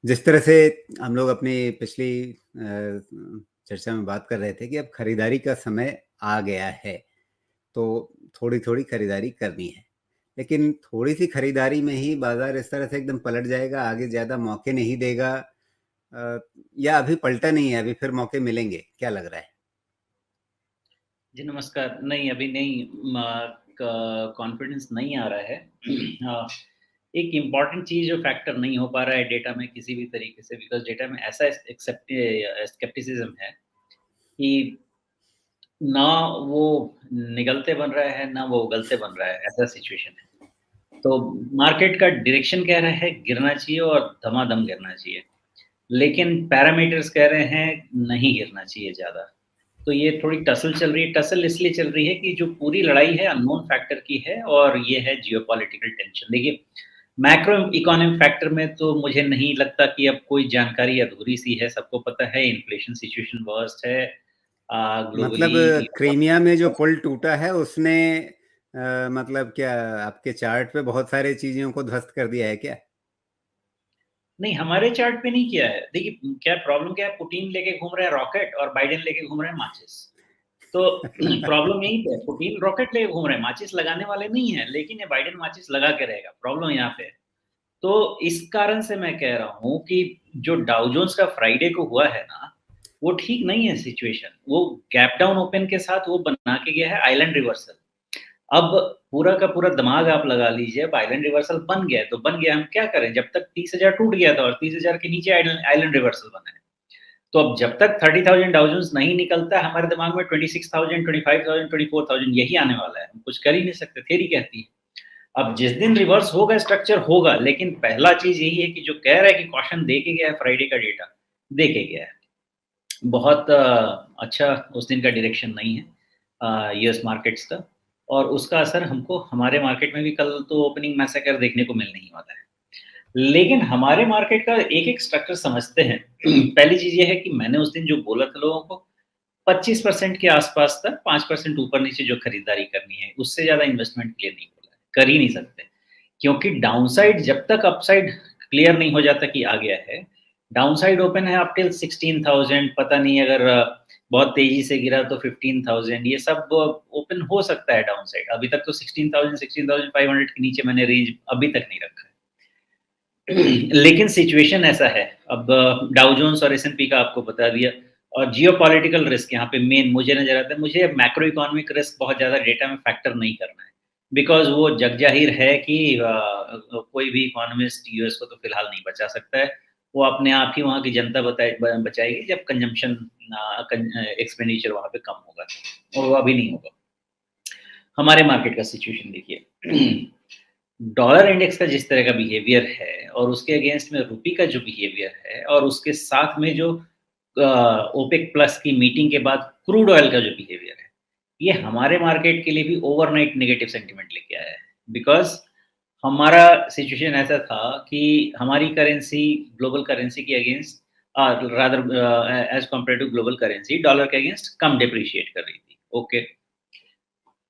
जिस तरह से हम लोग अपनी पिछली चर्चा में बात कर रहे थे कि अब खरीदारी का समय आ गया है, तो थोड़ी-थोड़ी खरीदारी करनी है। लेकिन थोड़ी-सी खरीदारी में ही बाज़ार इस तरह से एकदम पलट जाएगा, आगे ज़्यादा मौके नहीं देगा, अ, या अभी पलटा नहीं है, अभी फिर मौके मिलेंगे? क्या लग रहा है? जी, नमस्कार। नहीं, अभी नहीं कॉन्फिडेंस नहीं आ रहा है। एक इम्पॉर्टेंट चीज़ जो फैक्टर नहीं हो पा रहा है डेटा में किसी भी तरीके से बिकॉज़ डेटा में ऐसा स्केप्टिसिज़्म है कि ना वो निगलते बन रहा है, ना वो उगलते बन रहा है, ऐसा सिचुएशन है। तो मार्केट का डायरेक्शन कह रहा है गिरना चाहिए और धमाधम गिरना चाहिए। लेकिन पैरामीटर्स कह रहे हैं नहीं गिरना चाहिए ज़्यादा। तो ये थोड़ी टसल चल रही है। टसल इसलिए चल रही है कि जो पूरी लड़ाई है अननोन फैक्टर की है और ये है जियोपॉलिटिकल टेंशन। देखिए, मैक्रो इकोनॉमिक फैक्टर में तो मुझे नहीं लगता कि अब कोई जानकारी अधूरी-सी है। सबको पता है इन्फ्लेशन सिचुएशन वर्स्ट है मतलब ग्लोबली। क्रीमिया में जो पुल टूटा है उसने मतलब क्या आपके चार्ट पे बहुत सारी चीज़ों को ध्वस्त कर दिया है क्या? नहीं, हमारे चार्ट पे नहीं किया है। देखिए, क्या प्रॉब्लम क्या है, पुतिन लेके घूम रहा है रॉकेट और बाइडेन लेके घूम रहे हैं माचिस। तो प्रॉब्लम यहीं पे है, पुतिन रॉकेट लेके घूम रहे हैं, माचिस लगाने वाले नहीं हैं, लेकिन ये बाइडेन माचिस लगा के रहेगा, प्रॉब्लम यहाँ पे है। तो इस कारण से मैं कह रहा हूँ कि जो डाउ जोन्स का फ्राइडे को हुआ है ना, वो ठीक नहीं है सिचुएशन। वो गैप डाउन ओपन के साथ वो बना के गया है आइलैंड रिवर्सल। अब पूरा का पूरा दिमाग आप लगा लीजिए, अब आइलैंड रिवर्सल बन गया है, तो बन गया, हम क्या करें? जब तक 30,000 टूट गया था और 30,000 के नीचे आइलैंड रिवर्सल बना है। तो अब जब तक 30,000 डाउ जोन्स नहीं निकलता है, हमारे दिमाग में 26,000, 25,000, 24,000 यही आने वाला है। हम कुछ कर ही नहीं सकते, थ्योरी कहती है। अब जिस दिन रिवर्स होगा स्ट्रक्चर होगा, लेकिन पहला चीज़ यही है कि जो कह रहा है कि कॉशन दे के गया है फ्राइडे का डेटा, दे के गया है। बहुत अच्छा उस दिन का डायरेक्शन नहीं है यूएस मार्केट्स का और उसका असर हमको हमारे मार्केट में भी कल तो ओपनिंग मैसेकर देखने को मिलने ही वाला है। लेकिन हमारे मार्केट का एक-एक स्ट्रक्चर समझते हैं। पहली चीज़ ये है कि मैंने उस दिन जो बोला था लोगों को 25% के आसपास तक 5% ऊपर-नीचे जो खरीदारी करनी है, उससे ज़्यादा इन्वेस्टमेंट के लिए नहीं बोला है, कर ही नहीं सकते। क्योंकि डाउनसाइड जब तक अपसाइड क्लियर नहीं हो जाता कि आ गया है, डाउनसाइड ओपन है अप टिल 16,000 पता नहीं अगर बहुत तेज़ी से गिरा तो 15,000 ये सब ओपन हो सकता है डाउनसाइड। अभी तक तो 16,000 16,500 के नीचे मैंने रेंज अभी तक नहीं रखा है। लेकिन सिचुएशन ऐसा है, अब डाउ जोन्स और एस&पी का आपको बता दिया और जियोपॉलिटिकल रिस्क यहाँ पे मेन मुझे नज़र आता है। मुझे मैक्रो इकोनॉमिक रिस्क बहुत ज़्यादा डेटा में फैक्टर नहीं करना है, बिकॉज़ वो जगज़ाहिर है कि कोई भी इकोनॉमिस्ट यूएस को तो फिलहाल नहीं बचा सकता है। वो अपने आप ही वहाँ की जनता बचाएगी जब कंजम्पशन एक्सपेंडिचर वहाँ पे कम होगा और वो अभी नहीं होगा। हमारे मार्केट का सिचुएशन देखिए। डॉलर इंडेक्स का जिस तरह का बिहेवियर है और उसके अगेंस्ट में रुपी का जो बिहेवियर है और उसके साथ में जो ओपेक प्लस की मीटिंग के बाद क्रूड ऑयल का जो बिहेवियर है, ये हमारे मार्केट के लिए भी ओवरनाइट नेगेटिव सेंटिमेंट लेके आया है। बिकॉज़ हमारा सिचुएशन ऐसा था कि हमारी करेंसी ग्लोबल करेंसी के against rather as compared to global currency dollar के अगेंस्ट कम डेप्रिशिएट कर रही थी। ओके।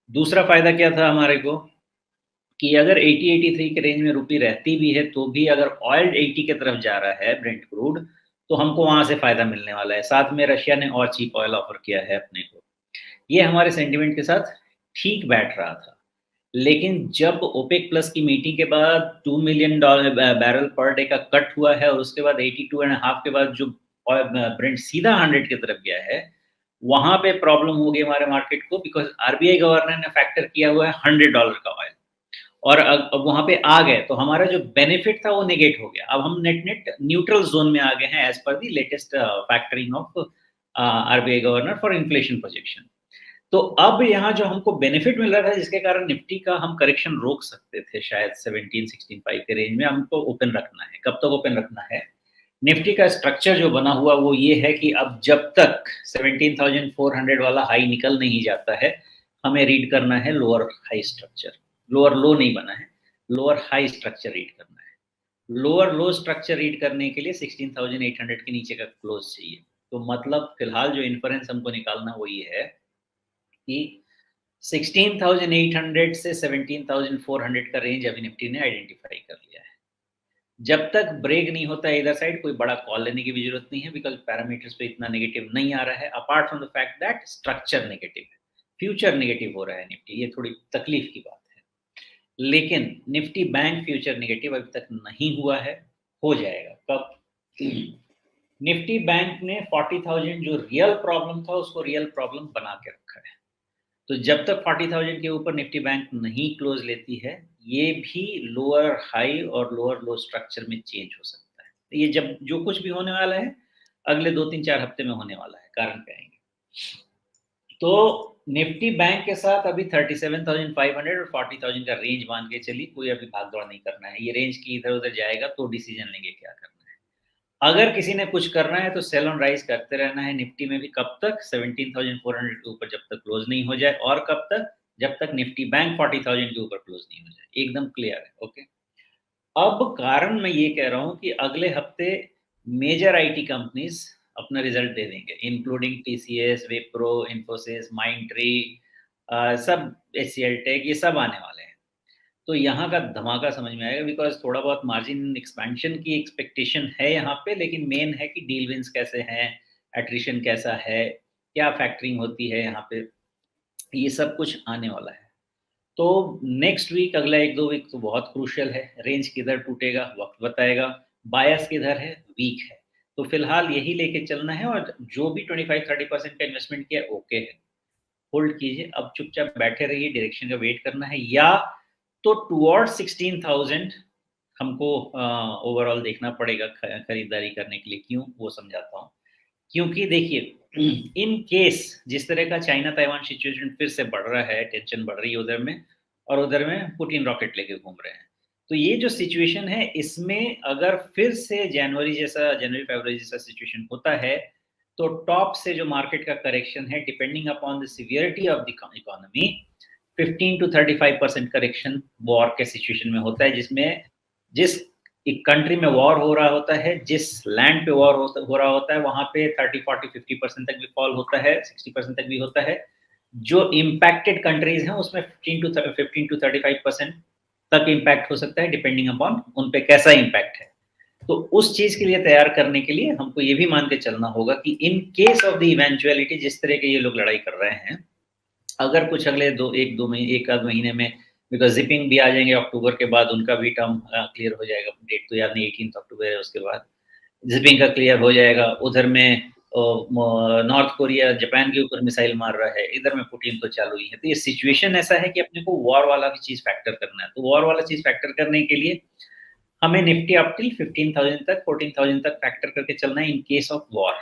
दूसरा फ़ायदा क्या था हमारे को कि अगर 80-83 के रेंज में रुपी रहती भी है, तो भी अगर ऑयल 80 की तरफ जा रहा है ब्रेंट क्रूड, तो हमको वहाँ से फ़ायदा मिलने वाला है। साथ में रशिया ने और चीप ऑयल ऑफ़र किया है अपने को। ये हमारे सेंटिमेंट के साथ ठीक बैठ रहा था। लेकिन जब ओपेक प्लस की मीटिंग के बाद 2 मिलियन बैरल पर डे का कट हुआ है और उसके बाद 82 एंड हाफ के बाद जो ब्रेंट सीधा 100 की तरफ गया है, वहाँ पे प्रॉब्लम हो गई हमारे मार्केट को बिकॉज़ आरबीआई गवर्नर ने फैक्टर किया हुआ है $100 का ऑयल। और अब वहाँ पे आ गए तो हमारा जो बेनिफिट था वो नेगेट हो गया। अब हम नेट-नेट न्यूट्रल ज़ोन में आ गए हैं as per the latest factoring of RBI governor for inflation projection. तो अब यहाँ जो हमको बेनिफिट मिल रहा था जिसके कारण निफ्टी का हम करेक्शन रोक सकते थे शायद 17-16.5 के रेंज में हमको ओपन रखना है। कब तक ओपन रखना है? निफ्टी का स्ट्रक्चर जो बना हुआ वो ये है कि अब जब तक 17,400 वाला हाई निकल नहीं जाता है, हमें रीड करना है लोअर हाई स्ट्रक्चर। लोअर लो नहीं बना है, लोअर हाई स्ट्रक्चर रीड करना है। लोअर लो स्ट्रक्चर रीड करने के लिए 16,800 के नीचे का क्लोज चाहिए। तो मतलब फिलहाल जो इन्फरेंस हमको निकालना वो ये है कि 16,800 से 17,400 का रेंज अभी निफ्टी ने आइडेंटिफाई कर लिया है। जब तक ब्रेक नहीं होता है इधर साइड, कोई बड़ा कॉल लेने की भी जरूरत नहीं है, बिकॉज पैरामीटर्स पे इतना नेगेटिव नहीं आ रहा है, apart from the fact that structure negative है, फ्यूचर नेगेटिव हो रहा है निफ्टी, ये थोड़ी तकलीफ की बात है। लेकिन निफ्टी बैंक फ्यूचर नेगेटिव अभी तक नहीं हुआ है, हो जाएगा कब? निफ्टी बैंक ने 40,000 जो रियल प्रॉब्लम था उसको रियल प्रॉब्लम बना के रखा है। तो जब तक 40,000 के ऊपर निफ्टी बैंक नहीं क्लोज लेती है, ये भी लोअर हाई और लोअर लो स्ट्रक्चर में चेंज हो सकता है। तो ये जब जो कुछ भी होने वाला है अगले 2-3-4 हफ्ते में होने वाला है, कारण क्या आएंगे। तो निफ्टी बैंक के साथ अभी 37,500 और 40,000 का रेंज मान के चलिए, कोई अभी भाग दौड़ नहीं करना है, ये रेंज की इधर उधर जाएगा तो डिसीजन लेंगे क्या करना है। अगर किसी ने कुछ करना है तो सेल ऑन राइज करते रहना है निफ्टी में भी, कब तक? 17,400 के ऊपर जब तक क्लोज नहीं हो जाए, और कब तक? जब तक निफ्टी बैंक 40,000 के ऊपर क्लोज नहीं हो जाए, एकदम क्लियर है। ओके, अब कारण मैं ये कह रहा हूँ कि अगले हफ्ते मेजर आईटी कंपनीज अपना रिजल्ट दे देंगे, including TCS, Wipro, Infosys, Mindtree, सब एचसीएल टेक, ये सब आने वाले हैं। तो यहाँ का धमाका समझ में आएगा, बिकॉज थोड़ा बहुत मार्जिन एक्सपेंशन की एक्सपेक्टेशन है यहाँ पे, लेकिन मेन है कि डील विंस कैसे हैं, एट्रिशन कैसा है, क्या फैक्टरिंग होती है यहाँ पे, ये सब कुछ आने वाला है। तो नेक्स्ट वीक, अगला 1-2 वीक तो बहुत क्रूशियल है, रेंज किधर टूटेगा वक्त बताएगा, बायस किधर है, वीक है। तो फिलहाल यही लेके चलना है, और जो भी 25-30% का इन्वेस्टमेंट किया ओके है, होल्ड कीजिए, अब चुपचाप बैठे रहिए, डायरेक्शन का वेट करना है, या तो टुवर्ड्स 16,000 हमको ओवरऑल देखना पड़ेगा खरीदारी करने के लिए। क्यों, वो समझाता हूँ। क्योंकि देखिए, इन केस जिस तरह का चाइना ताइवान सिचुएशन फिर से बढ़ रहा है, टेंशन बढ़ रही है उधर में, और उधर में पुतिन रॉकेट लेके घूम रहे हैं, तो ये जो सिचुएशन है इसमें अगर फिर से जनवरी फरवरी जैसा सिचुएशन होता है, तो टॉप से जो मार्केट का करेक्शन है, depending upon the severity of the economy, 15 to 35% correction war के सिचुएशन में होता है, जिसमें जिस एक कंट्री में वॉर हो रहा होता है, जिस लैंड पे वॉर हो रहा होता है, वहां पे 30-40-50% तक भी फॉल होता है, 60% तक भी होता है। जो इम्पैक्टेड कंट्रीज हैं उसमें 15 to 35% तक इम्पैक्ट हो सकता है, डिपेंडिंग अपॉन उन पे कैसा इम्पैक्ट है। तो उस चीज के लिए तैयार करने के लिए हमको ये भी मान के चलना होगा कि in case of the eventuality, जिस तरह के ये लोग लड़ाई कर रहे हैं, अगर कुछ अगले एक आध महीने में, बिकॉज जिपिंग भी आ जाएंगे अक्टूबर के बाद, उनका भी टर्म क्लियर हो जाएगा, डेट तो याद नहीं, 18 अक्टूबर है, उसके बाद जिपिंग का क्लियर हो जाएगा। उधर में नॉर्थ कोरिया जापान के ऊपर मिसाइल मार रहा है, इधर में पुतिन तो चालू ही है। तो ये सिचुएशन ऐसा है कि अपने को वॉर वाला भी चीज फैक्टर करना है। तो वॉर वाला चीज फैक्टर करने के लिए हमें निफ्टी अप टिल 15,000 तक 14,000 तक फैक्टर करके चलना है इन केस ऑफ वॉर।